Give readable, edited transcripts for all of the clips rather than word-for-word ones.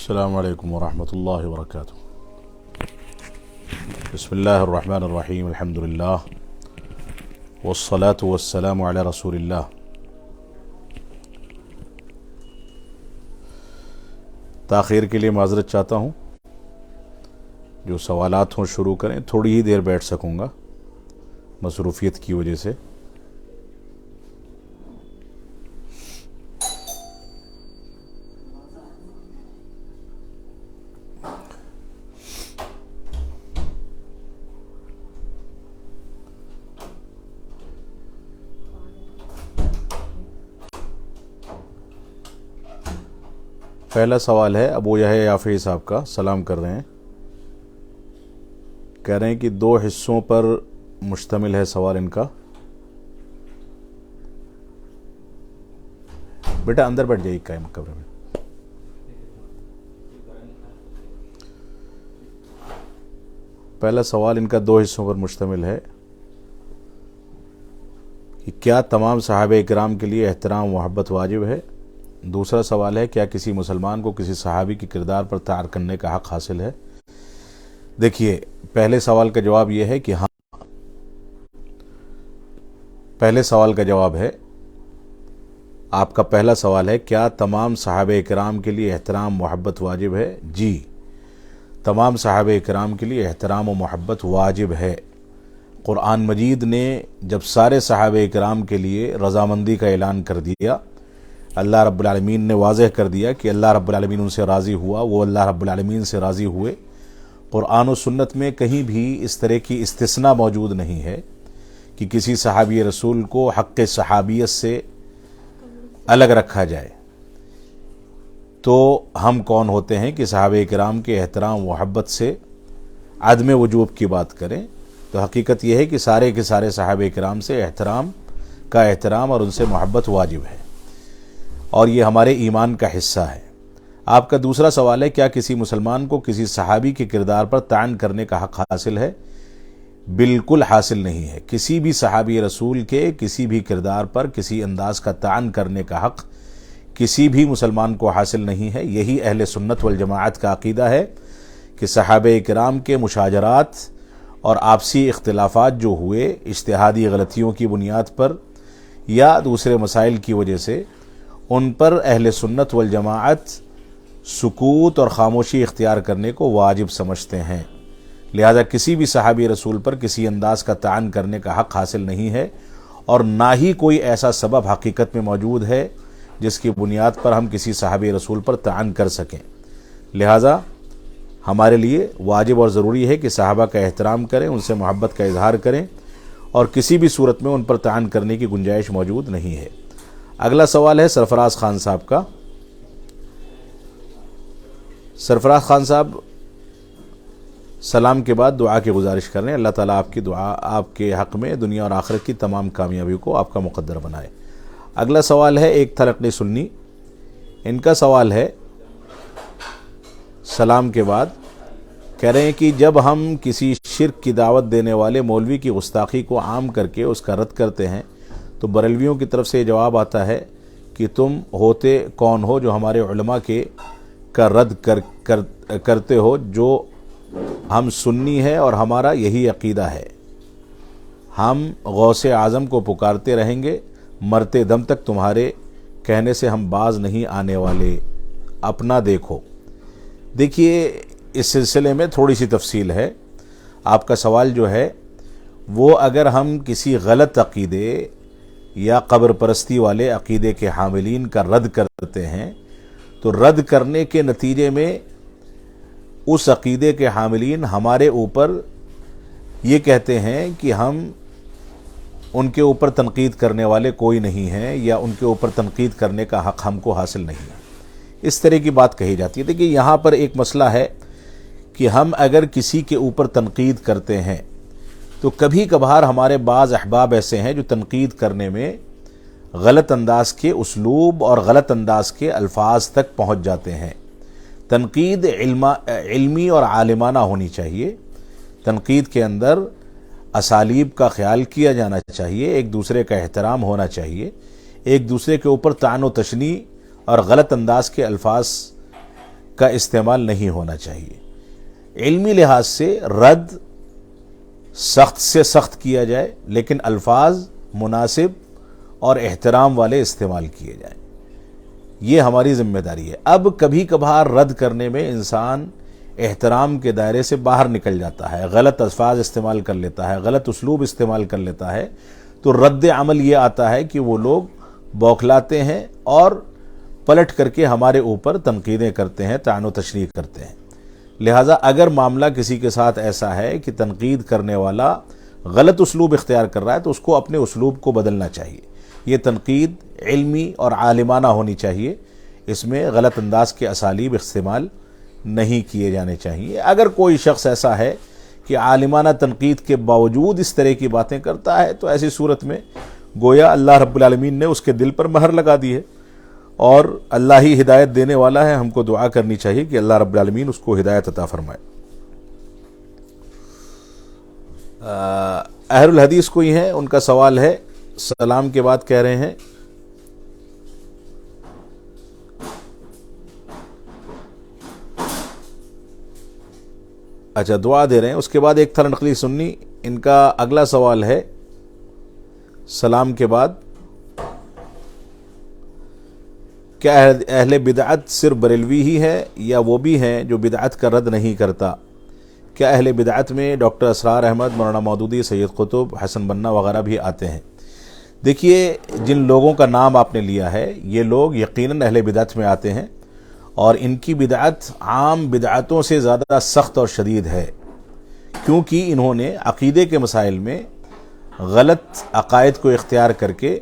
السلام علیکم ورحمۃ اللہ وبرکاتہ۔ بسم اللہ الرحمن الرحیم، الحمد للہ والصلاة والسلام علی رسول اللہ۔ تاخیر کے لیے معذرت چاہتا ہوں، جو سوالات ہوں شروع کریں، تھوڑی ہی دیر بیٹھ سکوں گا مصروفیت کی وجہ سے۔ پہلا سوال ہے ابو یحییٰ یافعی صاحب کا، سلام کر رہے ہیں، کہہ رہے ہیں کہ 2 حصوں پر مشتمل ہے سوال ان کا۔ بیٹا اندر بیٹھ جائیے قائم کمرے میں۔ پہلا سوال ان کا 2 حصوں پر مشتمل ہے کہ کیا تمام صحابہ کرام کے لیے احترام و محبت واجب ہے؟ دوسرا سوال ہے کیا کسی مسلمان کو کسی صحابی کے کردار پر طعن کرنے کا حق حاصل ہے؟ دیکھیے، پہلے سوال کا جواب یہ ہے کہ ہاں، پہلے سوال کا جواب ہے، آپ کا پہلا سوال ہے کیا تمام صحابہ کرام کے لیے احترام محبت واجب ہے؟ جی، تمام صحابہ کرام کے لیے احترام و محبت واجب ہے۔ قرآن مجید نے جب سارے صحابہ کرام کے لیے رضامندی کا اعلان کر دیا، اللہ رب العالمین نے واضح کر دیا کہ اللہ رب العالمین ان سے راضی ہوا، وہ اللہ رب العالمین سے راضی ہوئے۔ قرآن و سنت میں کہیں بھی اس طرح کی استثناء موجود نہیں ہے کہ کسی صحابی رسول کو حق صحابیت سے الگ رکھا جائے۔ تو ہم کون ہوتے ہیں کہ صحابہ کرام کے احترام و محبت سے عدم وجوب کی بات کریں؟ تو حقیقت یہ ہے کہ سارے کے سارے صحابہ کرام سے احترام اور ان سے محبت واجب ہے، اور یہ ہمارے ایمان کا حصہ ہے۔ آپ کا دوسرا سوال ہے کیا کسی مسلمان کو کسی صحابی کے کردار پر طعن کرنے کا حق حاصل ہے؟ بالکل حاصل نہیں ہے۔ کسی بھی صحابی رسول کے کسی بھی کردار پر کسی انداز کا طعن کرنے کا حق کسی بھی مسلمان کو حاصل نہیں ہے۔ یہی اہل سنت والجماعت کا عقیدہ ہے کہ صحابہ کرام کے مشاجرات اور آپسی اختلافات جو ہوئے اجتہادی غلطیوں کی بنیاد پر یا دوسرے مسائل کی وجہ سے، ان پر اہل سنت والجماعت سکوت اور خاموشی اختیار کرنے کو واجب سمجھتے ہیں۔ لہذا کسی بھی صحابی رسول پر کسی انداز کا طعن کرنے کا حق حاصل نہیں ہے، اور نہ ہی کوئی ایسا سبب حقیقت میں موجود ہے جس کی بنیاد پر ہم کسی صحابی رسول پر طعن کر سکیں۔ لہذا ہمارے لیے واجب اور ضروری ہے کہ صحابہ کا احترام کریں، ان سے محبت کا اظہار کریں، اور کسی بھی صورت میں ان پر طعن کرنے کی گنجائش موجود نہیں ہے۔ اگلا سوال ہے سرفراز خان صاحب کا۔ سرفراز خان صاحب سلام کے بعد دعا کی گزارش کر رہے ہیں، اللہ تعالیٰ آپ کی دعا آپ کے حق میں دنیا اور آخرت کی تمام کامیابی کو آپ کا مقدر بنائے۔ اگلا سوال ہے ایک تھا لقنی سنی، ان کا سوال ہے سلام کے بعد، کہہ رہے ہیں کہ جب ہم کسی شرک کی دعوت دینے والے مولوی کی گستاخی کو عام کر کے اس کا رد کرتے ہیں تو بریلویوں کی طرف سے یہ جواب آتا ہے کہ تم ہوتے کون ہو جو ہمارے علماء کا رد کرتے ہو؟ جو ہم سنی ہے اور ہمارا یہی عقیدہ ہے، ہم غوث اعظم کو پکارتے رہیں گے مرتے دم تک، تمہارے کہنے سے ہم باز نہیں آنے والے، اپنا دیکھو۔ دیکھیے، اس سلسلے میں تھوڑی سی تفصیل ہے۔ آپ کا سوال جو ہے وہ اگر ہم کسی غلط عقیدے یا قبر پرستی والے عقیدے کے حاملین کا رد کرتے ہیں تو رد کرنے کے نتیجے میں اس عقیدے کے حاملین ہمارے اوپر یہ کہتے ہیں کہ ہم ان کے اوپر تنقید کرنے والے کوئی نہیں ہیں، یا ان کے اوپر تنقید کرنے کا حق ہم کو حاصل نہیں ہے، اس طرح کی بات کہی جاتی ہے۔ دیکھیے، یہاں پر ایک مسئلہ ہے کہ ہم اگر کسی کے اوپر تنقید کرتے ہیں تو کبھی کبھار ہمارے بعض احباب ایسے ہیں جو تنقید کرنے میں غلط انداز کے اسلوب اور غلط انداز کے الفاظ تک پہنچ جاتے ہیں۔ تنقید علمی اور عالمانہ ہونی چاہیے، تنقید کے اندر اسالیب کا خیال کیا جانا چاہیے، ایک دوسرے کا احترام ہونا چاہیے، ایک دوسرے کے اوپر طعن و تشنیع اور غلط انداز کے الفاظ کا استعمال نہیں ہونا چاہیے۔ علمی لحاظ سے رد سخت سے سخت کیا جائے، لیکن الفاظ مناسب اور احترام والے استعمال کیے جائیں، یہ ہماری ذمہ داری ہے۔ اب کبھی کبھار رد کرنے میں انسان احترام کے دائرے سے باہر نکل جاتا ہے، غلط الفاظ استعمال کر لیتا ہے، غلط اسلوب استعمال کر لیتا ہے، تو رد عمل یہ آتا ہے کہ وہ لوگ بوکھلاتے ہیں اور پلٹ کر کے ہمارے اوپر تنقیدیں کرتے ہیں، طعن و تشریح کرتے ہیں۔ لہٰذا اگر معاملہ کسی کے ساتھ ایسا ہے کہ تنقید کرنے والا غلط اسلوب اختیار کر رہا ہے، تو اس کو اپنے اسلوب کو بدلنا چاہیے۔ یہ تنقید علمی اور عالمانہ ہونی چاہیے، اس میں غلط انداز کے اسالیب استعمال نہیں کیے جانے چاہیے۔ اگر کوئی شخص ایسا ہے کہ عالمانہ تنقید کے باوجود اس طرح کی باتیں کرتا ہے، تو ایسی صورت میں گویا اللہ رب العالمین نے اس کے دل پر مہر لگا دی ہے، اور اللہ ہی ہدایت دینے والا ہے۔ ہم کو دعا کرنی چاہیے کہ اللہ رب العالمین اس کو ہدایت عطا فرمائے۔ اہل الحدیث کوئی ہیں، ان کا سوال ہے، سلام کے بعد کہہ رہے ہیں اچھا دعا دے رہے ہیں۔ اس کے بعد ایک تھا نقلی سنی، ان کا اگلا سوال ہے سلام کے بعد، کیا اہل بدعت صرف بریلوی ہی ہے یا وہ بھی ہیں جو بدعت کا رد نہیں کرتا؟ کیا اہل بدعت میں ڈاکٹر اسرار احمد، مولانا مودودی، سید قطب، حسن بنا وغیرہ بھی آتے ہیں؟ دیکھیے، جن لوگوں کا نام آپ نے لیا ہے یہ لوگ یقیناً اہل بدعت میں آتے ہیں، اور ان کی بدعت عام بدعتوں سے زیادہ سخت اور شدید ہے، کیونکہ انہوں نے عقیدے کے مسائل میں غلط عقائد کو اختیار کر کے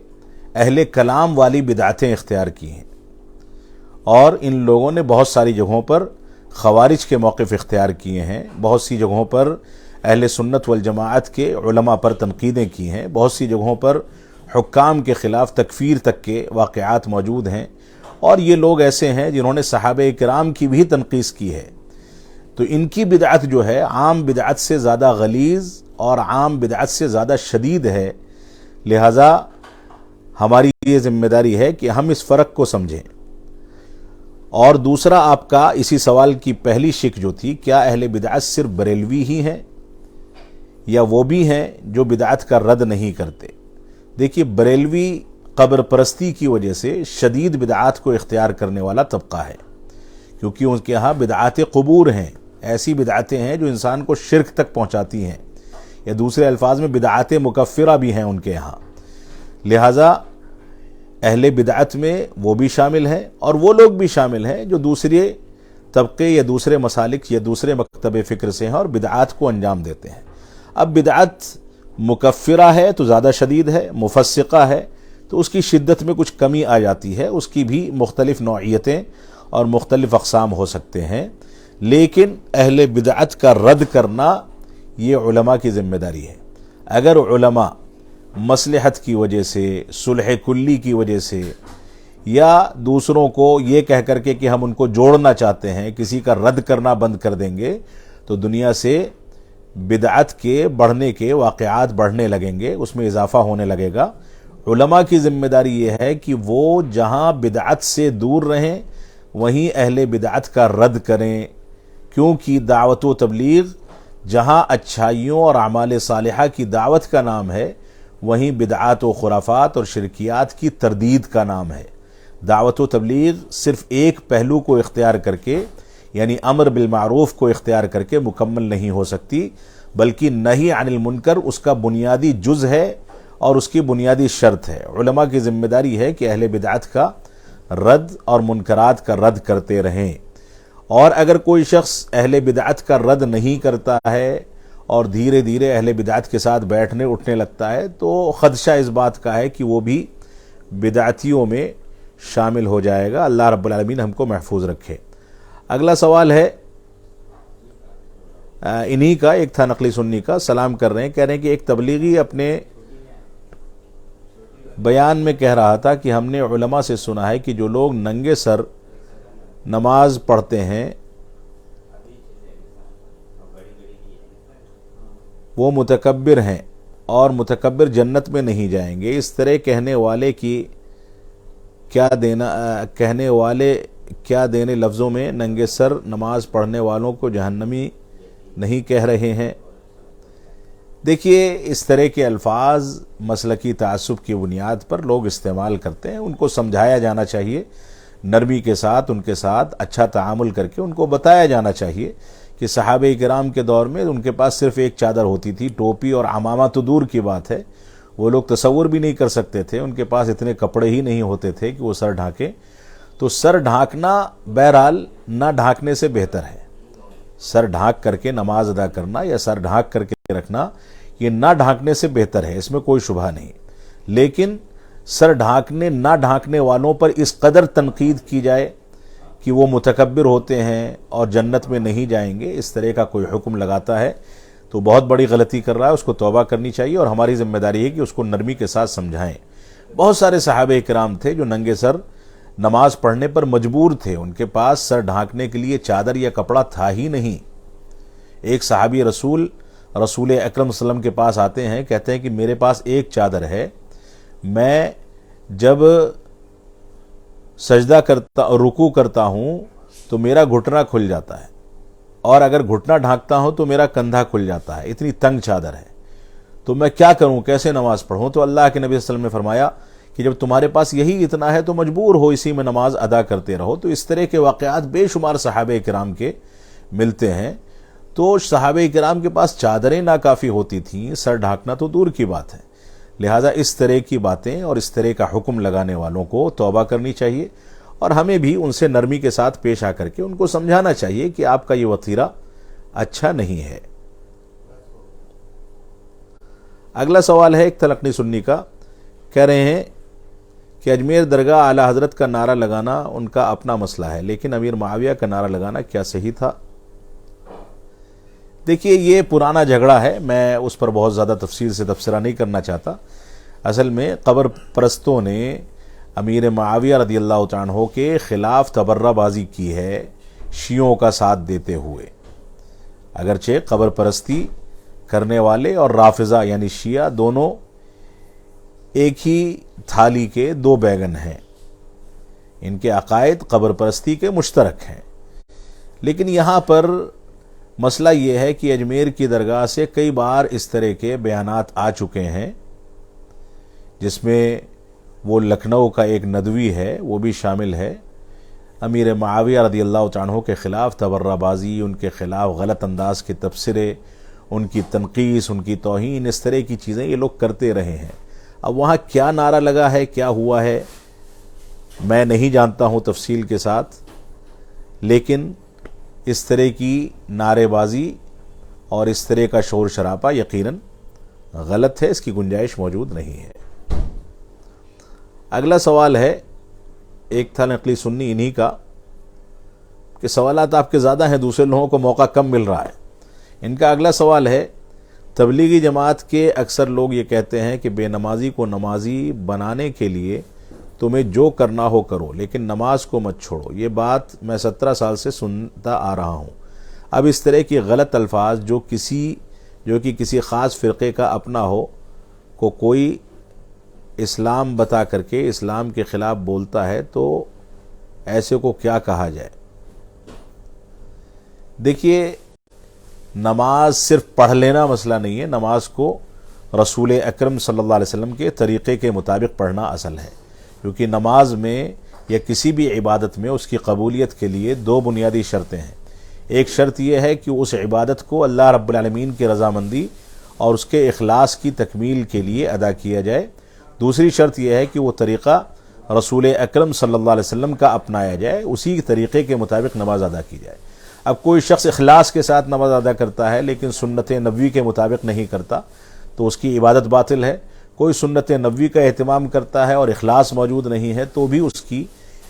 اہل کلام والی بدعتیں اختیار کی ہیں، اور ان لوگوں نے بہت ساری جگہوں پر خوارج کے موقف اختیار کیے ہیں، بہت سی جگہوں پر اہل سنت والجماعت کے علماء پر تنقیدیں کی ہیں، بہت سی جگہوں پر حکام کے خلاف تکفیر تک کے واقعات موجود ہیں، اور یہ لوگ ایسے ہیں جنہوں نے صحابہ کرام کی بھی تنقید کی ہے۔ تو ان کی بدعت جو ہے عام بدعت سے زیادہ غلیظ اور عام بدعت سے زیادہ شدید ہے، لہٰذا ہماری یہ ذمہ داری ہے کہ ہم اس فرق کو سمجھیں۔ اور دوسرا، آپ کا اسی سوال کی پہلی شق جو تھی، کیا اہل بدعت صرف بریلوی ہی ہیں یا وہ بھی ہیں جو بدعت کا رد نہیں کرتے؟ دیکھیے، بریلوی قبر پرستی کی وجہ سے شدید بدعات کو اختیار کرنے والا طبقہ ہے، کیونکہ ان کے ہاں بدعات قبور ہیں، ایسی بدعتیں ہیں جو انسان کو شرک تک پہنچاتی ہیں، یا دوسرے الفاظ میں بدعات مکفرہ بھی ہیں ان کے ہاں۔ لہٰذا اہل بدعت میں وہ بھی شامل ہیں، اور وہ لوگ بھی شامل ہیں جو دوسرے طبقے یا دوسرے مسالک یا دوسرے مکتب فکر سے ہیں اور بدعات کو انجام دیتے ہیں۔ اب بدعت مکفرہ ہے تو زیادہ شدید ہے، مفسقہ ہے تو اس کی شدت میں کچھ کمی آ جاتی ہے، اس کی بھی مختلف نوعیتیں اور مختلف اقسام ہو سکتے ہیں، لیکن اہل بدعت کا رد کرنا یہ علماء کی ذمہ داری ہے۔ اگر علماء مصلحت کی وجہ سے، صلح کلی کی وجہ سے، یا دوسروں کو یہ کہہ کر کے کہ ہم ان کو جوڑنا چاہتے ہیں، کسی کا رد کرنا بند کر دیں گے، تو دنیا سے بدعت کے بڑھنے کے واقعات بڑھنے لگیں گے، اس میں اضافہ ہونے لگے گا۔ علماء کی ذمہ داری یہ ہے کہ وہ جہاں بدعت سے دور رہیں وہیں اہل بدعت کا رد کریں، کیونکہ دعوت و تبلیغ جہاں اچھائیوں اور اعمال صالحہ کی دعوت کا نام ہے، وہیں بدعات و خرافات اور شرکیات کی تردید کا نام ہے۔ دعوت و تبلیغ صرف ایک پہلو کو اختیار کر کے، یعنی امر بالمعروف کو اختیار کر کے مکمل نہیں ہو سکتی، بلکہ نہی عن المنکر اس کا بنیادی جز ہے اور اس کی بنیادی شرط ہے۔ علماء کی ذمہ داری ہے کہ اہل بدعت کا رد اور منکرات کا رد کرتے رہیں، اور اگر کوئی شخص اہل بدعت کا رد نہیں کرتا ہے اور دھیرے دھیرے اہل بدعت کے ساتھ بیٹھنے اٹھنے لگتا ہے، تو خدشہ اس بات کا ہے کہ وہ بھی بدعتیوں میں شامل ہو جائے گا۔ اللہ رب العالمین ہم کو محفوظ رکھے۔ اگلا سوال ہے انہی کا، ایک تھا نقلی سنی کا، سلام کر رہے ہیں، کہہ رہے ہیں کہ ایک تبلیغی اپنے بیان میں کہہ رہا تھا کہ ہم نے علماء سے سنا ہے کہ جو لوگ ننگے سر نماز پڑھتے ہیں وہ متکبر ہیں اور متکبر جنت میں نہیں جائیں گے۔ اس طرح کہنے والے کیا دینے لفظوں میں ننگے سر نماز پڑھنے والوں کو جہنمی نہیں کہہ رہے ہیں؟ دیکھیے، اس طرح کے الفاظ مسلکی تعصب کی بنیاد پر لوگ استعمال کرتے ہیں. ان کو سمجھایا جانا چاہیے، نرمی کے ساتھ ان کے ساتھ اچھا تعامل کر کے ان کو بتایا جانا چاہیے کہ صحابہ کرام کے دور میں ان کے پاس صرف ایک چادر ہوتی تھی. ٹوپی اور عمامہ تو دور کی بات ہے، وہ لوگ تصور بھی نہیں کر سکتے تھے. ان کے پاس اتنے کپڑے ہی نہیں ہوتے تھے کہ وہ سر ڈھانکیں. تو سر ڈھانکنا بہرحال نہ ڈھانکنے سے بہتر ہے. سر ڈھانک کر کے نماز ادا کرنا یا سر ڈھانک کر کے رکھنا یہ نہ ڈھانکنے سے بہتر ہے، اس میں کوئی شبہ نہیں. لیکن سر ڈھانکنے نہ ڈھانکنے والوں پر اس قدر تنقید کی جائے کہ وہ متکبر ہوتے ہیں اور جنت میں نہیں جائیں گے، اس طرح کا کوئی حکم لگاتا ہے تو بہت بڑی غلطی کر رہا ہے. اس کو توبہ کرنی چاہیے اور ہماری ذمہ داری ہے کہ اس کو نرمی کے ساتھ سمجھائیں. بہت سارے صحابہ کرام تھے جو ننگے سر نماز پڑھنے پر مجبور تھے. ان کے پاس سر ڈھانکنے کے لیے چادر یا کپڑا تھا ہی نہیں. ایک صحابی رسول اکرم صلی اللہ علیہ وسلم کے پاس آتے ہیں، کہتے ہیں کہ میرے پاس ایک چادر ہے، میں جب سجدہ کرتا رکوع کرتا ہوں تو میرا گھٹنا کھل جاتا ہے، اور اگر گھٹنا ڈھانکتا ہوں تو میرا کندھا کھل جاتا ہے. اتنی تنگ چادر ہے، تو میں کیا کروں، کیسے نماز پڑھوں؟ تو اللہ کے نبی صلی اللہ علیہ وسلم نے فرمایا کہ جب تمہارے پاس یہی اتنا ہے تو مجبور ہو اسی میں نماز ادا کرتے رہو. تو اس طرح کے واقعات بے شمار صحابہ کرام کے ملتے ہیں. تو صحابہ کرام کے پاس چادریں ناکافی ہوتی تھیں، سر ڈھانکنا تو دور کی بات ہے. لہٰذا اس طرح کی باتیں اور اس طرح کا حکم لگانے والوں کو توبہ کرنی چاہیے، اور ہمیں بھی ان سے نرمی کے ساتھ پیش آ کر کے ان کو سمجھانا چاہیے کہ آپ کا یہ وتیرہ اچھا نہیں ہے. اگلا سوال ہے ایک تلقنی سنی کا. کہہ رہے ہیں کہ اجمیر درگاہ اعلی حضرت کا نعرہ لگانا ان کا اپنا مسئلہ ہے، لیکن امیر معاویہ کا نعرہ لگانا کیا صحیح تھا؟ دیکھیے، یہ پرانا جھگڑا ہے، میں اس پر بہت زیادہ تفصیل سے تبصرہ نہیں کرنا چاہتا. اصل میں قبر پرستوں نے امیر معاویہ رضی اللہ تعالیٰ عنہ کے خلاف تبرہ بازی کی ہے شیعوں کا ساتھ دیتے ہوئے. اگرچہ قبر پرستی کرنے والے اور رافضہ یعنی شیعہ دونوں ایک ہی تھالی کے دو بیگن ہیں، ان کے عقائد قبر پرستی کے مشترک ہیں. لیکن یہاں پر مسئلہ یہ ہے کہ اجمیر کی درگاہ سے کئی بار اس طرح کے بیانات آ چکے ہیں، جس میں وہ لکھنؤ کا ایک ندوی ہے وہ بھی شامل ہے. امیر معاویہ رضی اللہ عنہ کے خلاف تبرہ بازی، ان کے خلاف غلط انداز کے تبصرے، ان کی تنقیص، ان کی توہین، اس طرح کی چیزیں یہ لوگ کرتے رہے ہیں. اب وہاں کیا نعرہ لگا ہے، کیا ہوا ہے، میں نہیں جانتا ہوں تفصیل کے ساتھ. لیکن اس طرح کی نعرے بازی اور اس طرح کا شور شرابہ یقیناً غلط ہے، اس کی گنجائش موجود نہیں ہے. اگلا سوال ہے ایک تھا نقلی سنی انہی کا کہ سوالات آپ کے زیادہ ہیں، دوسرے لوگوں کو موقع کم مل رہا ہے. ان کا اگلا سوال ہے تبلیغی جماعت کے اکثر لوگ یہ کہتے ہیں کہ بے نمازی کو نمازی بنانے کے لیے تمہیں جو کرنا ہو کرو لیکن نماز کو مت چھوڑو. یہ بات میں 17 سال سے سنتا آ رہا ہوں. اب اس طرح کی غلط الفاظ جو کہ کسی خاص فرقے کا اپنا ہو کو کوئی اسلام بتا کر کے اسلام کے خلاف بولتا ہے تو ایسے کو کیا کہا جائے؟ دیکھیے، نماز صرف پڑھ لینا مسئلہ نہیں ہے. نماز کو رسول اکرم صلی اللہ علیہ وسلم کے طریقے کے مطابق پڑھنا اصل ہے، کیونکہ نماز میں یا کسی بھی عبادت میں اس کی قبولیت کے لیے دو بنیادی شرطیں ہیں. ایک شرط یہ ہے کہ اس عبادت کو اللہ رب العالمین کی رضامندی اور اس کے اخلاص کی تکمیل کے لیے ادا کیا جائے. دوسری شرط یہ ہے کہ وہ طریقہ رسول اکرم صلی اللہ علیہ وسلم کا اپنایا جائے، اسی طریقے کے مطابق نماز ادا کی جائے. اب کوئی شخص اخلاص کے ساتھ نماز ادا کرتا ہے لیکن سنت نبوی کے مطابق نہیں کرتا تو اس کی عبادت باطل ہے. کوئی سنت نبوی کا اہتمام کرتا ہے اور اخلاص موجود نہیں ہے تو بھی اس کی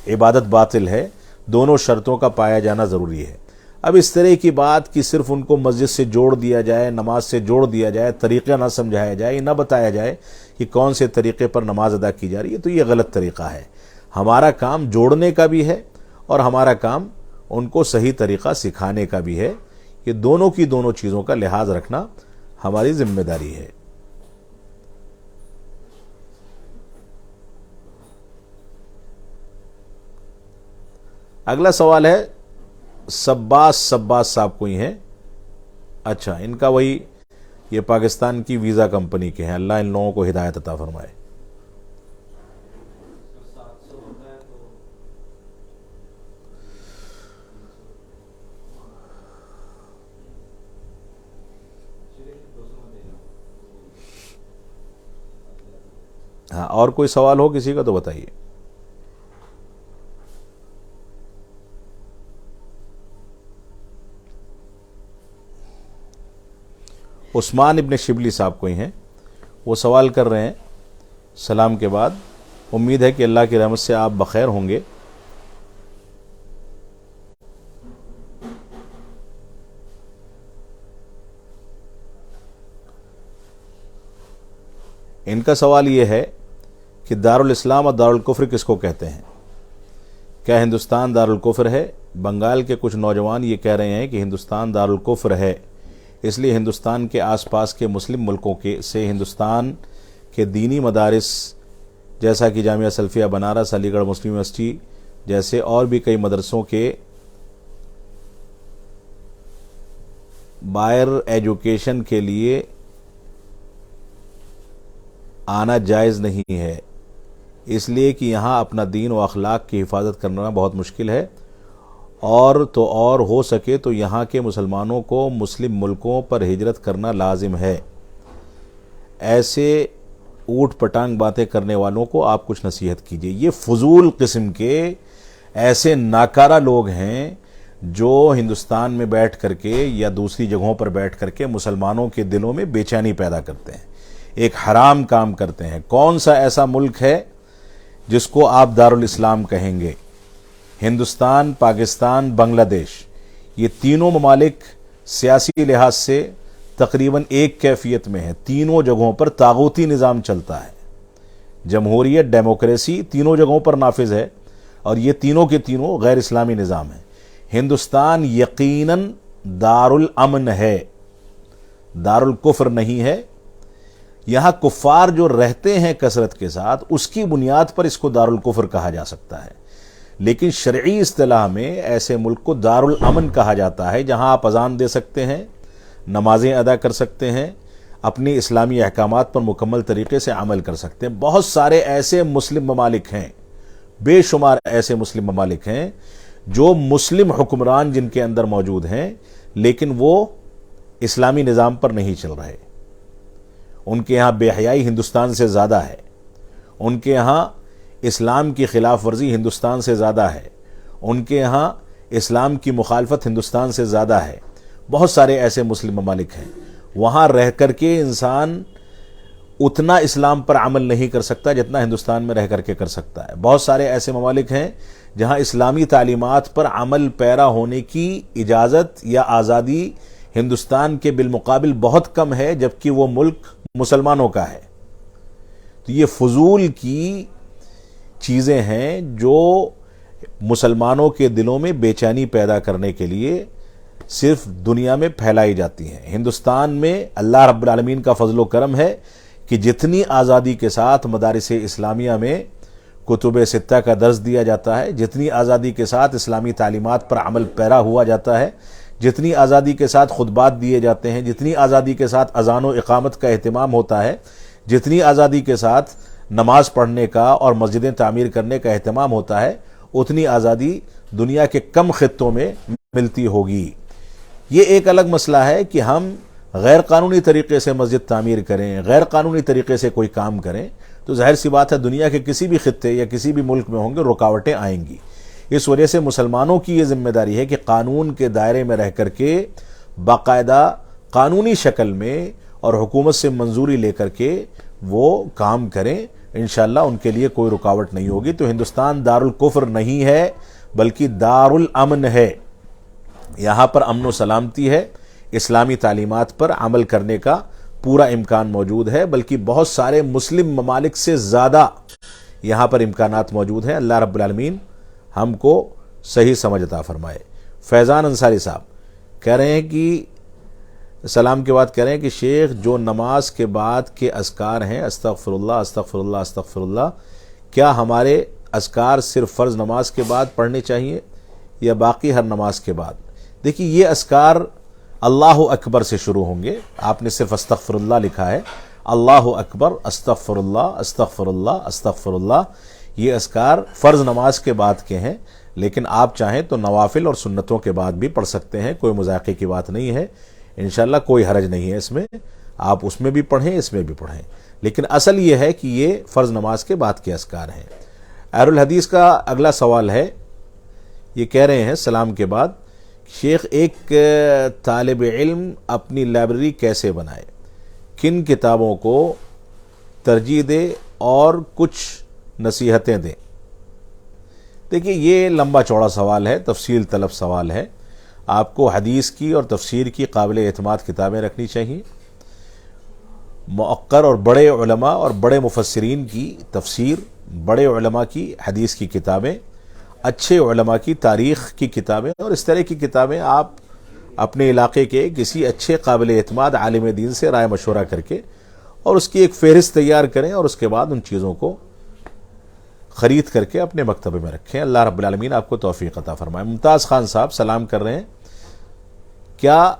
عبادت باطل ہے. دونوں شرطوں کا پایا جانا ضروری ہے. اب اس طرح کی بات کہ صرف ان کو مسجد سے جوڑ دیا جائے، نماز سے جوڑ دیا جائے، طریقہ نہ سمجھایا جائے، نہ بتایا جائے کہ کون سے طریقے پر نماز ادا کی جا رہی ہے، تو یہ غلط طریقہ ہے. ہمارا کام جوڑنے کا بھی ہے اور ہمارا کام ان کو صحیح طریقہ سکھانے کا بھی ہے. کہ دونوں کی دونوں چیزوں کا لحاظ رکھنا ہماری ذمہ داری ہے. اگلا سوال ہے سباس صاحب کوئی ہیں. اچھا، ان کا وہی یہ پاکستان کی ویزا کمپنی کے ہیں. اللہ ان لوگوں کو ہدایت عطا فرمائے. ہاں، اور کوئی سوال ہو کسی کا تو بتائیے. عثمان ابن شبلی صاحب کوئی ہیں، وہ سوال کر رہے ہیں سلام کے بعد. امید ہے کہ اللہ کی رحمت سے آپ بخیر ہوں گے. ان کا سوال یہ ہے کہ دارالاسلام اور دارالکفر کس کو کہتے ہیں؟ کیا ہندوستان دارالکفر ہے؟ بنگال کے کچھ نوجوان یہ کہہ رہے ہیں کہ ہندوستان دارالکفر ہے، اس لیے ہندوستان کے آس پاس کے مسلم ملکوں سے ہندوستان کے دینی مدارس جیسا کہ جامعہ سلفیہ بنارس، علی گڑھ مسلم یونیورسٹی جیسے اور بھی کئی مدرسوں کے باہر ایجوکیشن کے لیے آنا جائز نہیں ہے، اس لیے کہ یہاں اپنا دین و اخلاق کی حفاظت کرنا بہت مشکل ہے، اور ہو سکے تو یہاں کے مسلمانوں کو مسلم ملکوں پر ہجرت کرنا لازم ہے. ایسے اوٹ پٹانگ باتیں کرنے والوں کو آپ کچھ نصیحت کیجئے. یہ فضول قسم کے ایسے ناکارہ لوگ ہیں جو ہندوستان میں بیٹھ کر کے یا دوسری جگہوں پر بیٹھ کر کے مسلمانوں کے دلوں میں بے چینی پیدا کرتے ہیں، ایک حرام کام کرتے ہیں. کون سا ایسا ملک ہے جس کو آپ دارالاسلام کہیں گے؟ ہندوستان، پاکستان، بنگلہ دیش، یہ تینوں ممالک سیاسی لحاظ سے تقریباً ایک کیفیت میں ہیں. تینوں جگہوں پر طاغوتی نظام چلتا ہے. جمہوریت، ڈیموکریسی تینوں جگہوں پر نافذ ہے، اور یہ تینوں کے تینوں غیر اسلامی نظام ہیں. ہندوستان یقیناً دارالامن ہے، دارالکفر نہیں ہے. یہاں کفار جو رہتے ہیں کثرت کے ساتھ، اس کی بنیاد پر اس کو دارالکفر کہا جا سکتا ہے، لیکن شرعی اصطلاح میں ایسے ملک کو دارالامن کہا جاتا ہے جہاں آپ اذان دے سکتے ہیں، نمازیں ادا کر سکتے ہیں، اپنی اسلامی احکامات پر مکمل طریقے سے عمل کر سکتے ہیں. بہت سارے ایسے مسلم ممالک ہیں، بے شمار ایسے مسلم ممالک ہیں جو مسلم حکمران جن کے اندر موجود ہیں، لیکن وہ اسلامی نظام پر نہیں چل رہے. ان کے یہاں بے حیائی ہندوستان سے زیادہ ہے، ان کے یہاں اسلام کی خلاف ورزی ہندوستان سے زیادہ ہے، ان کے یہاں اسلام کی مخالفت ہندوستان سے زیادہ ہے. بہت سارے ایسے مسلم ممالک ہیں، وہاں رہ کر کے انسان اتنا اسلام پر عمل نہیں کر سکتا جتنا ہندوستان میں رہ کر کے کر سکتا ہے. بہت سارے ایسے ممالک ہیں جہاں اسلامی تعلیمات پر عمل پیرا ہونے کی اجازت یا آزادی ہندوستان کے بالمقابل بہت کم ہے، جبکہ وہ ملک مسلمانوں کا ہے. تو یہ فضول کی چیزیں ہیں جو مسلمانوں کے دلوں میں بے چینی پیدا کرنے کے لیے صرف دنیا میں پھیلائی جاتی ہیں. ہندوستان میں اللہ رب العالمین کا فضل و کرم ہے کہ جتنی آزادی کے ساتھ مدارس اسلامیہ میں کتب ستہ کا درس دیا جاتا ہے، جتنی آزادی کے ساتھ اسلامی تعلیمات پر عمل پیرا ہوا جاتا ہے، جتنی آزادی کے ساتھ خطبات دیے جاتے ہیں، جتنی آزادی کے ساتھ اذان و اقامت کا اہتمام ہوتا ہے، جتنی آزادی کے ساتھ نماز پڑھنے کا اور مسجدیں تعمیر کرنے کا اہتمام ہوتا ہے، اتنی آزادی دنیا کے کم خطوں میں ملتی ہوگی. یہ ایک الگ مسئلہ ہے کہ ہم غیر قانونی طریقے سے مسجد تعمیر کریں، غیر قانونی طریقے سے کوئی کام کریں، تو ظاہر سی بات ہے دنیا کے کسی بھی خطے یا کسی بھی ملک میں ہوں گے، رکاوٹیں آئیں گی. اس وجہ سے مسلمانوں کی یہ ذمہ داری ہے کہ قانون کے دائرے میں رہ کر کے باقاعدہ قانونی شکل میں اور حکومت سے منظوری لے کر کے وہ کام کریں. انشاءاللہ ان کے لیے کوئی رکاوٹ نہیں ہوگی. تو ہندوستان دارالکفر نہیں ہے بلکہ دارالامن ہے. یہاں پر امن و سلامتی ہے، اسلامی تعلیمات پر عمل کرنے کا پورا امکان موجود ہے، بلکہ بہت سارے مسلم ممالک سے زیادہ یہاں پر امکانات موجود ہیں. اللہ رب العالمین ہم کو صحیح سمجھ عطا فرمائے. فیضان انصاری صاحب کہہ رہے ہیں کہ سلام کے بعد کہہ رہے ہیں کہ شیخ جو نماز کے بعد کے اذکار ہیں، استغفر اللہ استغفر اللہ استغفر اللہ، کیا ہمارے اذکار صرف فرض نماز کے بعد پڑھنے چاہیے یا باقی ہر نماز کے بعد، دیکھیے یہ اذکار اللہ اکبر سے شروع ہوں گے. آپ نے صرف استغفر اللہ لکھا ہے، اللہ اکبر، استغفر اللہ، استغفر اللہ، استغفر اللہ. یہ اذکار فرض نماز کے بعد کے ہیں، لیکن آپ چاہیں تو نوافل اور سنتوں کے بعد بھی پڑھ سکتے ہیں. کوئی مذاقے کی بات نہیں ہے، انشاءاللہ کوئی حرج نہیں ہے اس میں. آپ اس میں بھی پڑھیں، اس میں بھی پڑھیں، لیکن اصل یہ ہے کہ یہ فرض نماز کے بعد کے اذکار ہیں. اہل الحدیث کا اگلا سوال ہے، یہ کہہ رہے ہیں سلام کے بعد، شیخ ایک طالب علم اپنی لائبریری کیسے بنائے، کن کتابوں کو ترجیح دے اور کچھ نصیحتیں دیں. دیکھیے یہ لمبا چوڑا سوال ہے، تفصیل طلب سوال ہے. آپ کو حدیث کی اور تفسیر کی قابل اعتماد کتابیں رکھنی چاہیے. مؤقر اور بڑے علماء اور بڑے مفسرین کی تفسیر، بڑے علماء کی حدیث کی کتابیں، اچھے علماء کی تاریخ کی کتابیں اور اس طرح کی کتابیں آپ اپنے علاقے کے کسی اچھے قابل اعتماد عالم دین سے رائے مشورہ کر کے اور اس کی ایک فہرست تیار کریں اور اس کے بعد ان چیزوں کو خرید کر کے اپنے مکتبے میں رکھیں. اللہ رب العالمین آپ کو توفیق عطا فرمائے. ممتاز خان صاحب سلام کر رہے ہیں، کیا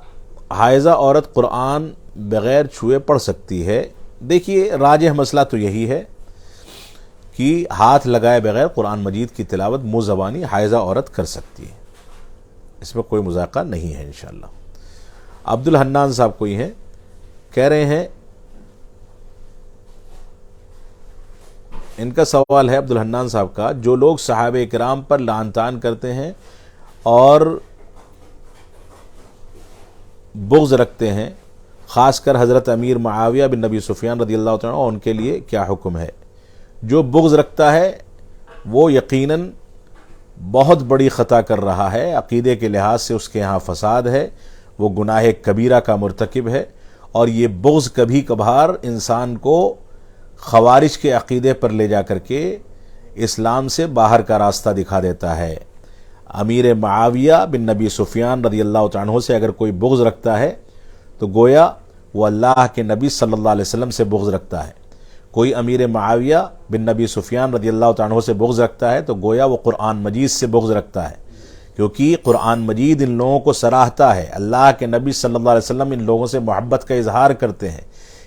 حائضہ عورت قرآن بغیر چھوئے پڑھ سکتی ہے؟ دیکھیے راجح مسئلہ تو یہی ہے کہ ہاتھ لگائے بغیر قرآن مجید کی تلاوت منہ زبانی حائضہ عورت کر سکتی ہے، اس میں کوئی مذاقہ نہیں ہے انشاءاللہ. عبد الحنان صاحب کوئی ہیں، کہہ رہے ہیں، ان کا سوال ہے عبد الحنان صاحب کا، جو لوگ صحابہ کرام پر لعن طعن کرتے ہیں اور بغض رکھتے ہیں، خاص کر حضرت امیر معاویہ بن نبی سفیان رضی اللہ عنہ، ان کے لیے کیا حکم ہے؟ جو بغض رکھتا ہے وہ یقیناً بہت بڑی خطا کر رہا ہے، عقیدے کے لحاظ سے اس کے ہاں فساد ہے، وہ گناہ کبیرہ کا مرتکب ہے. اور یہ بغض کبھی کبھار انسان کو خوارج کے عقیدے پر لے جا کر کے اسلام سے باہر کا راستہ دکھا دیتا ہے. امیر معاویہ بن نبی سفیان رضی اللہ عنہ سے اگر کوئی بغض رکھتا ہے تو گویا وہ اللہ کے نبی صلی اللہ علیہ وسلم سے بغض رکھتا ہے. کوئی امیر معاویہ بن نبی سفیان رضی اللہ عنہ سے بغض رکھتا ہے تو گویا وہ قرآن مجید سے بغض رکھتا ہے، کیونکہ قرآن مجید ان لوگوں کو سراہتا ہے. اللہ کے نبی صلی اللہ علیہ وسلم ان لوگوں سے محبت کا اظہار کرتے ہیں،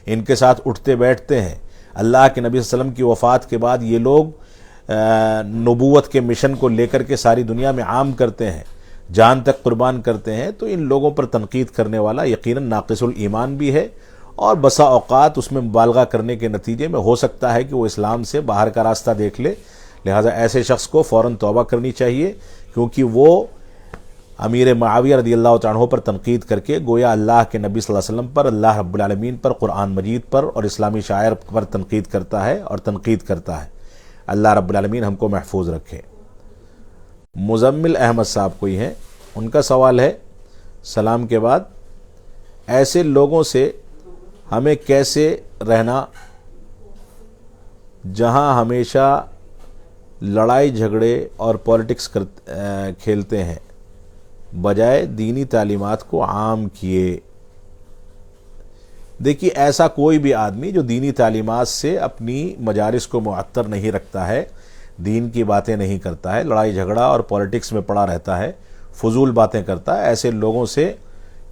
ان کے ساتھ اٹھتے بیٹھتے ہیں. اللہ کے نبی صلی اللہ علیہ وسلم کی وفات کے بعد یہ لوگ نبوت کے مشن کو لے کر کے ساری دنیا میں عام کرتے ہیں، جان تک قربان کرتے ہیں. تو ان لوگوں پر تنقید کرنے والا یقیناً ناقص الایمان بھی ہے، اور بسا اوقات اس میں مبالغہ کرنے کے نتیجے میں ہو سکتا ہے کہ وہ اسلام سے باہر کا راستہ دیکھ لے. لہٰذا ایسے شخص کو فوراً توبہ کرنی چاہیے، کیونکہ وہ امیر معاویہ رضی اللہ عنہ پر تنقید کر کے گویا اللہ کے نبی صلی اللہ علیہ وسلم پر، اللہ رب العالمین پر، قرآن مجید پر اور اسلامی شاعر پر تنقید کرتا ہے اور تنقید کرتا ہے. اللہ رب العالمین ہم کو محفوظ رکھے. مزمل احمد صاحب کوئی ہیں، ان کا سوال ہے سلام کے بعد، ایسے لوگوں سے ہمیں کیسے رہنا جہاں ہمیشہ لڑائی جھگڑے اور پولیٹکس کھیلتے ہیں بجائے دینی تعلیمات کو عام کیے؟ دیکھیے ایسا کوئی بھی آدمی جو دینی تعلیمات سے اپنی مجالس کو معطر نہیں رکھتا ہے، دین کی باتیں نہیں کرتا ہے، لڑائی جھگڑا اور پولیٹکس میں پڑا رہتا ہے، فضول باتیں کرتا ہے، ایسے لوگوں سے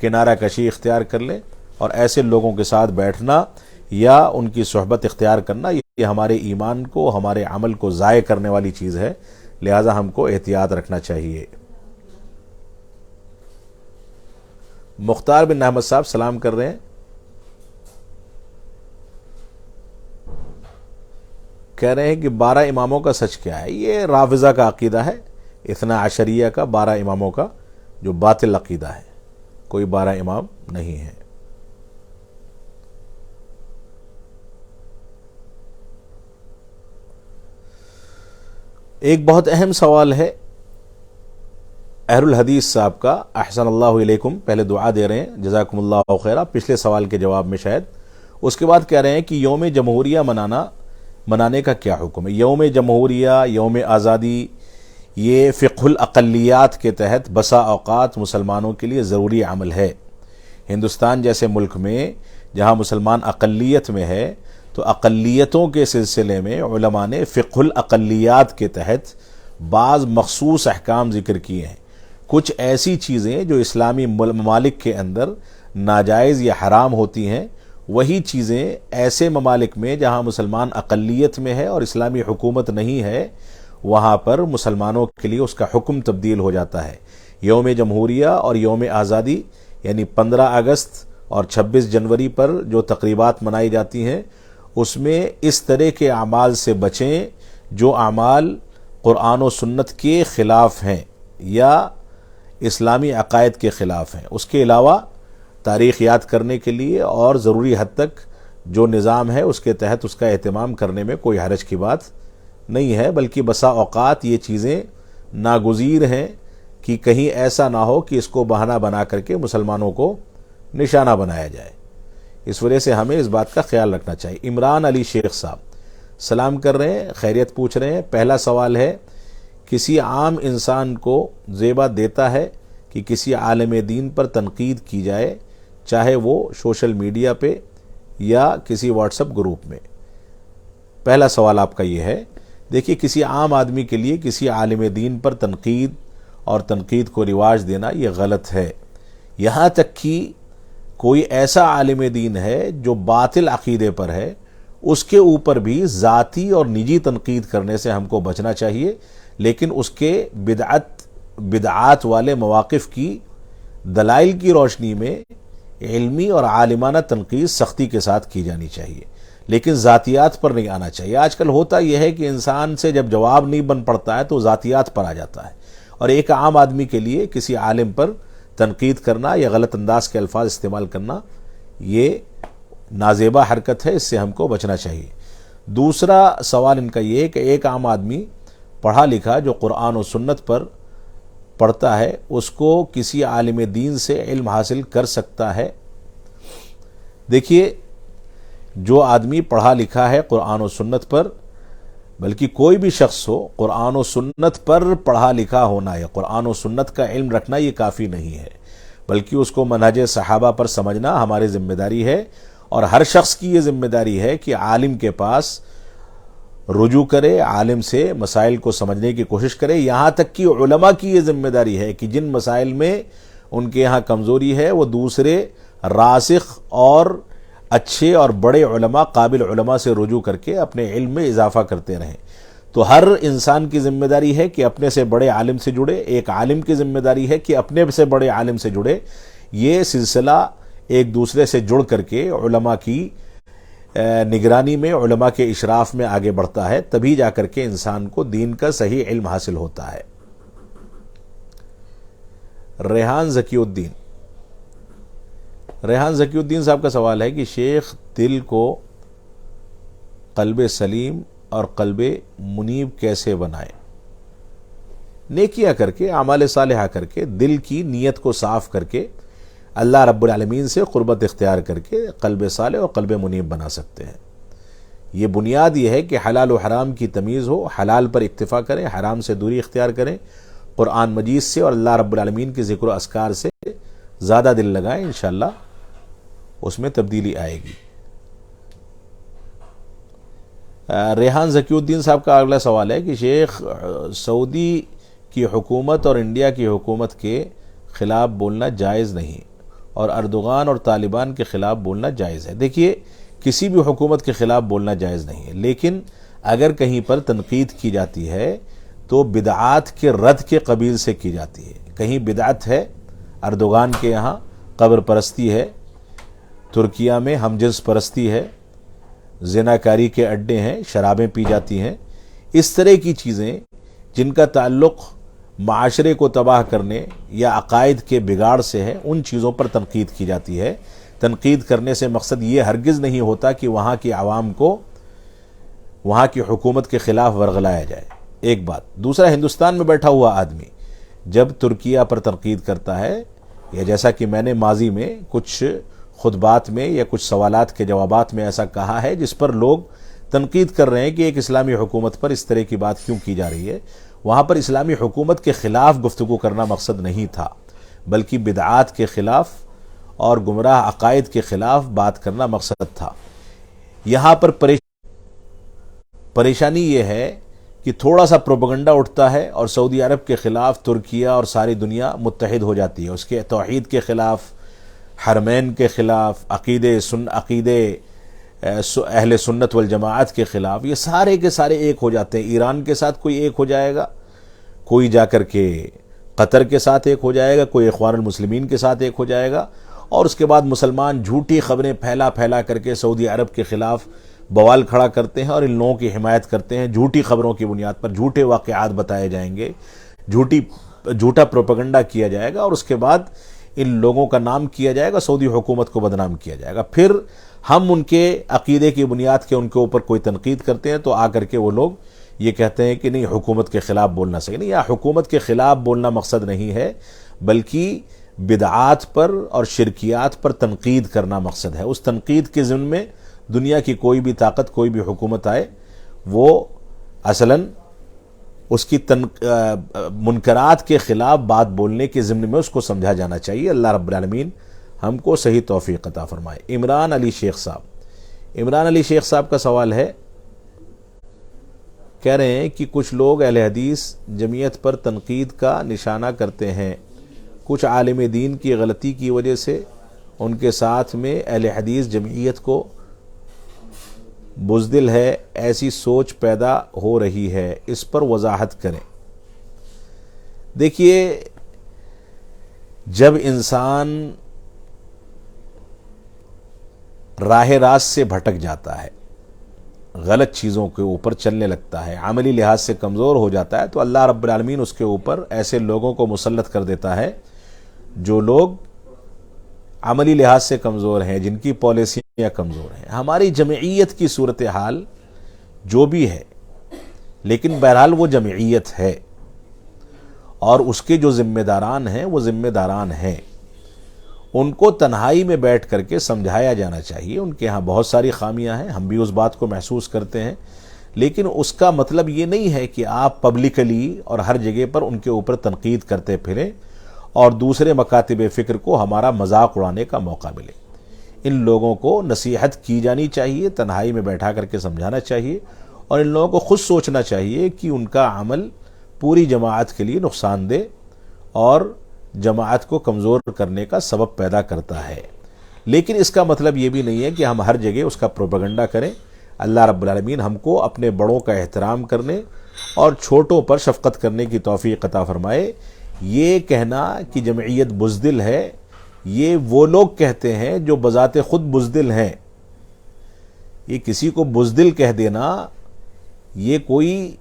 کنارہ کشی اختیار کر لیں. اور ایسے لوگوں کے ساتھ بیٹھنا یا ان کی صحبت اختیار کرنا یہ ہمارے ایمان کو، ہمارے عمل کو ضائع کرنے والی چیز ہے. لہٰذا ہم کو احتیاط رکھنا چاہیے. مختار بن احمد صاحب سلام کر رہے ہیں، کہہ رہے ہیں کہ 12 اماموں کا سچ کیا ہے؟ یہ رافضہ کا عقیدہ ہے، اثنا عشریہ کا، 12 اماموں کا جو باطل عقیدہ ہے. کوئی 12 امام نہیں ہے. ایک بہت اہم سوال ہے اہل الحدیث صاحب کا، احسن اللہ علیکم، پہلے دعا دے رہے ہیں جزاکم اللہ خیرہ پچھلے سوال کے جواب میں شاید. اس کے بعد کہہ رہے ہیں کہ یوم جمہوریہ منانے کا کیا حکم ہے؟ یوم جمہوریہ، یوم آزادی، یہ فقہ الاقلیات کے تحت بسا اوقات مسلمانوں کے لیے ضروری عمل ہے. ہندوستان جیسے ملک میں جہاں مسلمان اقلیت میں ہے تو اقلیتوں کے سلسلے میں علماء نے فقہ الاقلیات کے تحت بعض مخصوص احکام ذکر کیے ہیں. کچھ ایسی چیزیں جو اسلامی ممالک کے اندر ناجائز یا حرام ہوتی ہیں، وہی چیزیں ایسے ممالک میں جہاں مسلمان اقلیت میں ہے اور اسلامی حکومت نہیں ہے، وہاں پر مسلمانوں کے لیے اس کا حکم تبدیل ہو جاتا ہے۔ یوم جمہوریہ اور یوم آزادی یعنی 15 اگست اور 26 جنوری پر جو تقریبات منائی جاتی ہیں، اس میں اس طرح کے اعمال سے بچیں جو اعمال قرآن و سنت کے خلاف ہیں یا اسلامی عقائد کے خلاف ہیں۔ اس کے علاوہ تاریخ یاد کرنے کے لیے اور ضروری حد تک جو نظام ہے اس کے تحت اس کا اہتمام کرنے میں کوئی حرج کی بات نہیں ہے، بلکہ بسا اوقات یہ چیزیں ناگزیر ہیں کہ کہیں ایسا نہ ہو کہ اس کو بہانہ بنا کر کے مسلمانوں کو نشانہ بنایا جائے۔ اس وجہ سے ہمیں اس بات کا خیال رکھنا چاہیے۔ عمران علی شیخ صاحب سلام کر رہے ہیں، خیریت پوچھ رہے ہیں۔ پہلا سوال ہے، کسی عام انسان کو زیبا دیتا ہے کہ کسی عالم دین پر تنقید کی جائے، چاہے وہ سوشل میڈیا پہ یا کسی واٹس ایپ گروپ میں؟ پہلا سوال آپ کا یہ ہے۔ دیکھیے، کسی عام آدمی کے لیے کسی عالم دین پر تنقید اور تنقید کو رواج دینا یہ غلط ہے۔ یہاں تک کہ کوئی ایسا عالم دین ہے جو باطل عقیدے پر ہے، اس کے اوپر بھی ذاتی اور نجی تنقید کرنے سے ہم کو بچنا چاہیے، لیکن اس کے بدعات والے مواقف کی دلائل کی روشنی میں علمی اور عالمانہ تنقید سختی کے ساتھ کی جانی چاہیے، لیکن ذاتیات پر نہیں آنا چاہیے۔ آج کل ہوتا یہ ہے کہ انسان سے جب جواب نہیں بن پڑتا ہے تو ذاتیات پر آ جاتا ہے، اور ایک عام آدمی کے لیے کسی عالم پر تنقید کرنا یا غلط انداز کے الفاظ استعمال کرنا یہ نازیبا حرکت ہے، اس سے ہم کو بچنا چاہیے۔ دوسرا سوال ان کا یہ ہے کہ ایک عام آدمی پڑھا لکھا جو قرآن و سنت پر پڑھتا ہے، اس کو کسی عالم دین سے علم حاصل کر سکتا ہے؟ دیکھیے، جو آدمی پڑھا لکھا ہے قرآن و سنت پر، بلکہ کوئی بھی شخص ہو، قرآن و سنت پر پڑھا لکھا ہونا یا قرآن و سنت کا علم رکھنا یہ کافی نہیں ہے، بلکہ اس کو منہج صحابہ پر سمجھنا ہماری ذمہ داری ہے، اور ہر شخص کی یہ ذمہ داری ہے کہ عالم کے پاس رجوع کرے، عالم سے مسائل کو سمجھنے کی کوشش کرے۔ یہاں تک کہ علماء کی یہ ذمہ داری ہے کہ جن مسائل میں ان کے یہاں کمزوری ہے وہ دوسرے راسخ اور اچھے اور بڑے علماء، قابل علماء سے رجوع کر کے اپنے علم میں اضافہ کرتے رہیں۔ تو ہر انسان کی ذمہ داری ہے کہ اپنے سے بڑے عالم سے جڑے، ایک عالم کی ذمہ داری ہے کہ اپنے سے بڑے عالم سے جڑے۔ یہ سلسلہ ایک دوسرے سے جڑ کر کے علماء کی نگرانی میں، علماء کے اشراف میں آگے بڑھتا ہے، تبھی جا کر کے انسان کو دین کا صحیح علم حاصل ہوتا ہے۔ ریحان ذکی الدین صاحب کا سوال ہے کہ شیخ، دل کو قلب سلیم اور قلب منیب کیسے بنائیں؟ نیکیاں کر کے، اعمال صالحہ کر کے، دل کی نیت کو صاف کر کے، اللہ رب العالمین سے قربت اختیار کر کے قلب صالح اور قلب منیب بنا سکتے ہیں۔ یہ بنیاد یہ ہے کہ حلال و حرام کی تمیز ہو، حلال پر اکتفا کریں، حرام سے دوری اختیار کریں، قرآن مجید سے اور اللہ رب العالمین کے ذکر و اذکار سے زیادہ دل لگائیں، انشاءاللہ اس میں تبدیلی آئے گی۔ ریحان ذکی الدین صاحب کا اگلا سوال ہے کہ شیخ، سعودی کی حکومت اور انڈیا کی حکومت کے خلاف بولنا جائز نہیں، اور اردوغان اور طالبان کے خلاف بولنا جائز ہے؟ دیکھیے، کسی بھی حکومت کے خلاف بولنا جائز نہیں ہے، لیکن اگر کہیں پر تنقید کی جاتی ہے تو بدعات کے رد کے قبیل سے کی جاتی ہے۔ کہیں بدعت ہے، اردوغان کے یہاں قبر پرستی ہے، ترکیہ میں ہم جنس پرستی ہے، زناکاری کے اڈے ہیں، شرابیں پی جاتی ہیں، اس طرح کی چیزیں جن کا تعلق معاشرے کو تباہ کرنے یا عقائد کے بگاڑ سے ہے، ان چیزوں پر تنقید کی جاتی ہے۔ تنقید کرنے سے مقصد یہ ہرگز نہیں ہوتا کہ وہاں کی عوام کو وہاں کی حکومت کے خلاف ورغلایا جائے، ایک بات۔ دوسرا، ہندوستان میں بیٹھا ہوا آدمی جب ترکیہ پر تنقید کرتا ہے، یا جیسا کہ میں نے ماضی میں کچھ خطبات میں یا کچھ سوالات کے جوابات میں ایسا کہا ہے جس پر لوگ تنقید کر رہے ہیں کہ ایک اسلامی حکومت پر اس طرح کی بات کیوں کی جا رہی ہے، وہاں پر اسلامی حکومت کے خلاف گفتگو کرنا مقصد نہیں تھا، بلکہ بدعات کے خلاف اور گمراہ عقائد کے خلاف بات کرنا مقصد تھا۔ یہاں پر پریشانی یہ ہے کہ تھوڑا سا پروپیگنڈا اٹھتا ہے اور سعودی عرب کے خلاف ترکیہ اور ساری دنیا متحد ہو جاتی ہے، اس کے توحید کے خلاف، حرمین کے خلاف، عقیدے اہل سنت والجماعت کے خلاف، یہ سارے کے سارے ایک ہو جاتے ہیں۔ ایران کے ساتھ کوئی ایک ہو جائے گا، کوئی جا کر کے قطر کے ساتھ ایک ہو جائے گا، کوئی اخوان المسلمین کے ساتھ ایک ہو جائے گا، اور اس کے بعد مسلمان جھوٹی خبریں پھیلا کر کے سعودی عرب کے خلاف بوال کھڑا کرتے ہیں اور ان لوگوں کی حمایت کرتے ہیں۔ جھوٹی خبروں کی بنیاد پر جھوٹے واقعات بتائے جائیں گے، جھوٹا پروپیگنڈا کیا جائے گا، اور اس کے بعد ان لوگوں کا نام کیا جائے گا، سعودی حکومت کو بدنام کیا جائے گا۔ پھر ہم ان کے عقیدے کی بنیاد کے ان کے اوپر کوئی تنقید کرتے ہیں تو آ کر کے وہ لوگ یہ کہتے ہیں کہ نہیں، حکومت کے خلاف بولنا صحیح نہیں۔ یا حکومت کے خلاف بولنا مقصد نہیں ہے، بلکہ بدعات پر اور شرکیات پر تنقید کرنا مقصد ہے۔ اس تنقید کے ضمن میں دنیا کی کوئی بھی طاقت، کوئی بھی حکومت آئے، وہ اصلاً اس کی منکرات کے خلاف بات بولنے کے ضمن میں اس کو سمجھا جانا چاہیے۔ اللہ رب العالمین ہم کو صحیح توفیق عطا فرمائے۔ عمران علی شیخ صاحب کا سوال ہے، کہہ رہے ہیں کہ کچھ لوگ اہل حدیث جمعیت پر تنقید کا نشانہ کرتے ہیں، کچھ عالم دین کی غلطی کی وجہ سے ان کے ساتھ میں اہل حدیث جمعیت کو بزدل ہے، ایسی سوچ پیدا ہو رہی ہے، اس پر وضاحت کریں۔ دیکھیے، جب انسان راہ راست سے بھٹک جاتا ہے، غلط چیزوں کے اوپر چلنے لگتا ہے، عملی لحاظ سے کمزور ہو جاتا ہے، تو اللہ رب العالمین اس کے اوپر ایسے لوگوں کو مسلط کر دیتا ہے جو لوگ عملی لحاظ سے کمزور ہیں، جن کی پالیسیاں کمزور ہیں۔ ہماری جمعیت کی صورتحال جو بھی ہے، لیکن بہرحال وہ جمعیت ہے، اور اس کے جو ذمہ داران ہیں وہ ذمہ داران ہیں، ان کو تنہائی میں بیٹھ کر کے سمجھایا جانا چاہیے۔ ان کے ہاں بہت ساری خامیاں ہیں، ہم بھی اس بات کو محسوس کرتے ہیں، لیکن اس کا مطلب یہ نہیں ہے کہ آپ پبلکلی اور ہر جگہ پر ان کے اوپر تنقید کرتے پھریں اور دوسرے مکاتب فکر کو ہمارا مذاق اڑانے کا موقع ملے۔ ان لوگوں کو نصیحت کی جانی چاہیے، تنہائی میں بیٹھا کر کے سمجھانا چاہیے، اور ان لوگوں کو خود سوچنا چاہیے کہ ان کا عمل پوری جماعت کے لیے نقصان دہ اور جماعت کو کمزور کرنے کا سبب پیدا کرتا ہے۔ لیکن اس کا مطلب یہ بھی نہیں ہے کہ ہم ہر جگہ اس کا پروپیگنڈا کریں۔ اللہ رب العالمین ہم کو اپنے بڑوں کا احترام کرنے اور چھوٹوں پر شفقت کرنے کی توفیق عطا فرمائے۔ یہ کہنا کہ جمعیت بزدل ہے، یہ وہ لوگ کہتے ہیں جو بذات خود بزدل ہیں۔ یہ کسی کو بزدل کہہ دینا یہ کوئی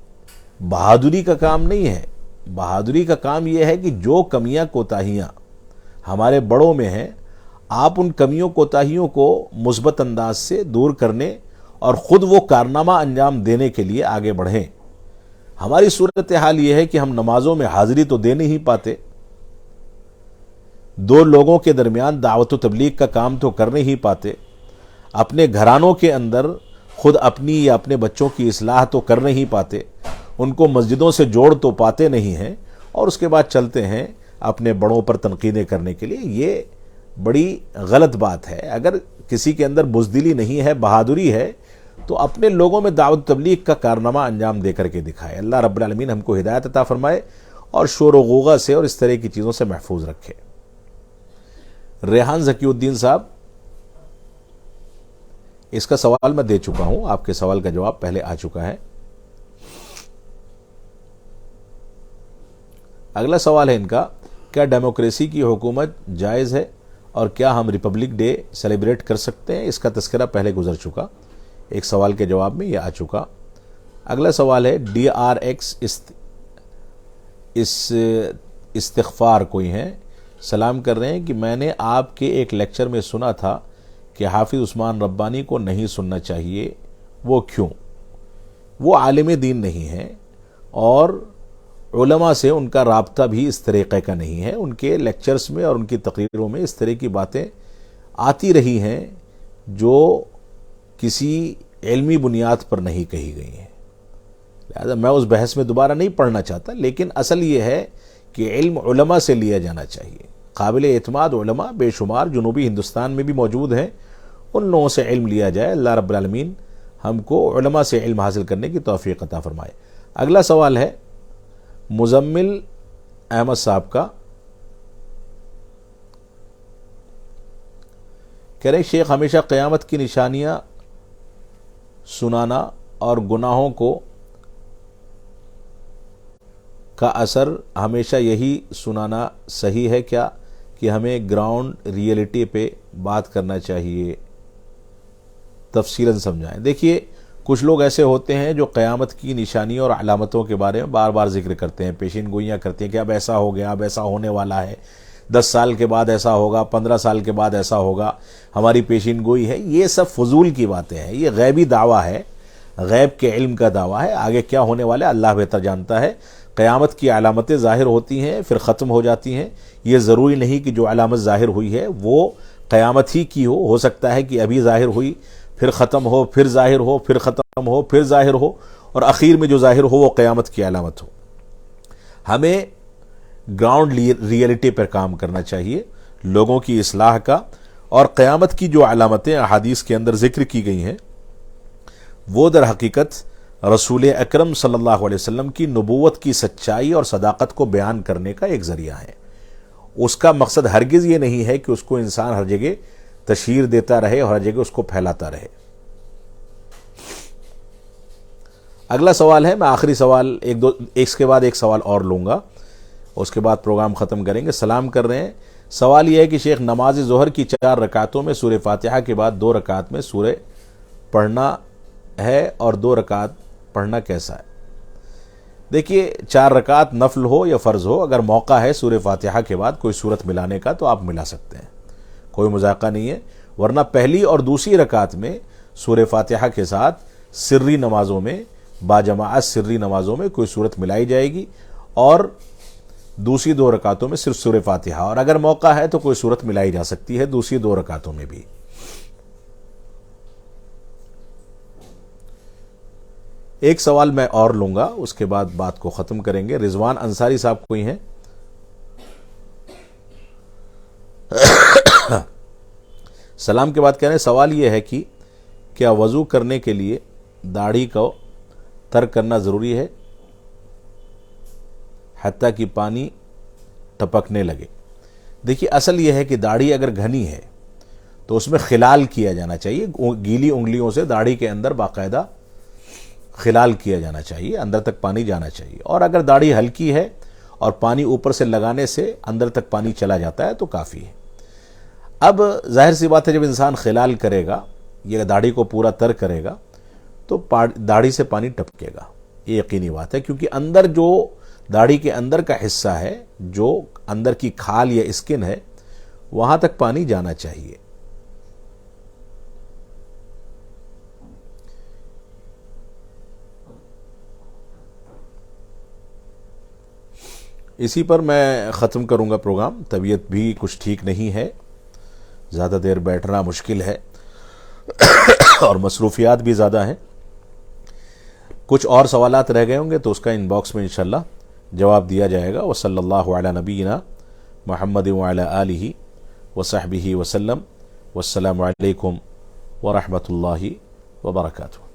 بہادری کا کام نہیں ہے۔ بہادری کا کام یہ ہے کہ جو کمیاں کوتاہیاں ہمارے بڑوں میں ہیں، آپ ان کمیوں کوتاہیوں کو مثبت انداز سے دور کرنے اور خود وہ کارنامہ انجام دینے کے لیے آگے بڑھیں۔ ہماری صورتحال یہ ہے کہ ہم نمازوں میں حاضری تو دے نہیں پاتے، دو لوگوں کے درمیان دعوت و تبلیغ کا کام تو کر نہیں پاتے، اپنے گھرانوں کے اندر خود اپنی یا اپنے بچوں کی اصلاح تو کر نہیں پاتے، ان کو مسجدوں سے جوڑ تو پاتے نہیں ہیں، اور اس کے بعد چلتے ہیں اپنے بڑوں پر تنقیدیں کرنے کے لیے۔ یہ بڑی غلط بات ہے۔ اگر کسی کے اندر بزدلی نہیں ہے، بہادری ہے، تو اپنے لوگوں میں دعوت تبلیغ کا کارنامہ انجام دے کر کے دکھائے۔ اللہ رب العالمین ہم کو ہدایت عطا فرمائے اور شور و غوغا سے اور اس طرح کی چیزوں سے محفوظ رکھے۔ ریحان ذکی الدین صاحب، اس کا سوال میں دے چکا ہوں، آپ کے سوال کا جواب پہلے آ چکا ہے۔ اگلا سوال ہے ان کا، کیا ڈیموکریسی کی حکومت جائز ہے اور کیا ہم ریپبلک ڈے سیلیبریٹ کر سکتے ہیں؟ اس کا تذکرہ پہلے گزر چکا، ایک سوال کے جواب میں یہ آ چکا۔ اگلا سوال ہے DRX استغفار کوئی ہیں، سلام کر رہے ہیں کہ میں نے آپ کے ایک لیکچر میں سنا تھا کہ حافظ عثمان ربانی کو نہیں سننا چاہیے، وہ کیوں؟ وہ عالم دین نہیں ہیں اور علماء سے ان کا رابطہ بھی اس طریقے کا نہیں ہے۔ ان کے لیکچرز میں اور ان کی تقریروں میں اس طرح کی باتیں آتی رہی ہیں جو کسی علمی بنیاد پر نہیں کہی گئی ہیں، لہذا میں اس بحث میں دوبارہ نہیں پڑھنا چاہتا۔ لیکن اصل یہ ہے کہ علم علماء سے لیا جانا چاہیے۔ قابل اعتماد علماء بے شمار جنوبی ہندوستان میں بھی موجود ہیں، ان لوگوں سے علم لیا جائے۔ اللہ رب العالمین ہم کو علماء سے علم حاصل کرنے کی توفیق عطا فرمائے۔ اگلا سوال ہے مزمل احمد صاحب کا، کہہ رہے شیخ ہمیشہ قیامت کی نشانیاں سنانا اور گناہوں کا اثر ہمیشہ یہی سنانا صحیح ہے کیا کہ ہمیں گراؤنڈ ریئلٹی پہ بات کرنا چاہیے؟ تفصیلاً سمجھائیں۔ دیکھیے کچھ لوگ ایسے ہوتے ہیں جو قیامت کی نشانیوں اور علامتوں کے بارے میں بار بار ذکر کرتے ہیں، پیشین گوئیاں کرتے ہیں کہ اب ایسا ہو گیا، اب ایسا ہونے والا ہے، 10 سال کے بعد ایسا ہوگا، 15 سال کے بعد ایسا ہوگا، ہماری پیشین گوئی ہے۔ یہ سب فضول کی باتیں ہیں، یہ غیبی دعویٰ ہے، غیب کے علم کا دعویٰ ہے۔ آگے کیا ہونے والا ہے اللہ بہتر جانتا ہے۔ قیامت کی علامتیں ظاہر ہوتی ہیں پھر ختم ہو جاتی ہیں، یہ ضروری نہیں کہ جو علامت ظاہر ہوئی ہے وہ قیامت ہی کی ہو سکتا ہے کہ ابھی ظاہر ہوئی پھر ختم ہو، پھر ظاہر ہو، پھر ختم ہو، پھر ظاہر ہو، اور اخیر میں جو ظاہر ہو وہ قیامت کی علامت ہو۔ ہمیں گراؤنڈ ریئلٹی پر کام کرنا چاہیے، لوگوں کی اصلاح کا، اور قیامت کی جو علامتیں احادیث کے اندر ذکر کی گئی ہیں وہ در حقیقت رسول اکرم صلی اللہ علیہ وسلم کی نبوت کی سچائی اور صداقت کو بیان کرنے کا ایک ذریعہ ہے۔ اس کا مقصد ہرگز یہ نہیں ہے کہ اس کو انسان ہر جگہ تشہیر دیتا رہے اور ہر جگہ اس کو پھیلاتا رہے۔ اگلا سوال ہے، میں آخری سوال ایک کے بعد ایک سوال اور لوں گا، اس کے بعد پروگرام ختم کریں گے۔ سلام کر رہے ہیں، سوال یہ ہے کہ شیخ نماز ظہر کی 4 رکعتوں میں سورہ فاتحہ کے بعد 2 رکعت میں سورہ پڑھنا ہے اور 2 رکعت پڑھنا کیسا ہے؟ دیکھیے 4 رکعت نفل ہو یا فرض ہو، اگر موقع ہے سورہ فاتحہ کے بعد کوئی سورت ملانے کا تو آپ ملا سکتے ہیں، کوئی مذاقہ نہیں ہے، ورنہ پہلی اور دوسری رکعت میں سورہ فاتحہ کے ساتھ سری نمازوں میں باجماعت سری نمازوں میں کوئی سورت ملائی جائے گی، اور دوسری 2 رکعتوں میں صرف سورہ فاتحہ، اور اگر موقع ہے تو کوئی سورت ملائی جا سکتی ہے دوسری 2 رکعتوں میں بھی۔ ایک سوال میں اور لوں گا، اس کے بعد بات کو ختم کریں گے۔ رضوان انصاری صاحب کوئی ہیں؟ سلام کے بعد کہہ رہے ہیں سوال یہ ہے کہ کیا وضو کرنے کے لیے داڑھی کو ترک کرنا ضروری ہے حتیٰ کہ پانی ٹپکنے لگے؟ دیکھیے اصل یہ ہے کہ داڑھی اگر گھنی ہے تو اس میں خلال کیا جانا چاہیے، گیلی انگلیوں سے داڑھی کے اندر باقاعدہ خلال کیا جانا چاہیے، اندر تک پانی جانا چاہیے، اور اگر داڑھی ہلکی ہے اور پانی اوپر سے لگانے سے اندر تک پانی چلا جاتا ہے تو کافی ہے۔ اب ظاہر سی بات ہے جب انسان خلال کرے گا یا داڑھی کو پورا تر کرے گا تو داڑھی سے پانی ٹپکے گا، یہ یقینی بات ہے، کیونکہ اندر جو داڑھی کے اندر کا حصہ ہے، جو اندر کی کھال یا اسکن ہے، وہاں تک پانی جانا چاہیے۔ اسی پر میں ختم کروں گا پروگرام، طبیعت بھی کچھ ٹھیک نہیں ہے، زیادہ دیر بیٹھنا مشکل ہے اور مصروفیات بھی زیادہ ہیں۔ کچھ اور سوالات رہ گئے ہوں گے تو اس کا ان باکس میں انشاءاللہ جواب دیا جائے گا۔ وصلی اللہ علی نبینا محمد وعلی آلہ وصحبہ وسلم، والسلام علیکم ورحمۃ اللہ وبرکاتہ۔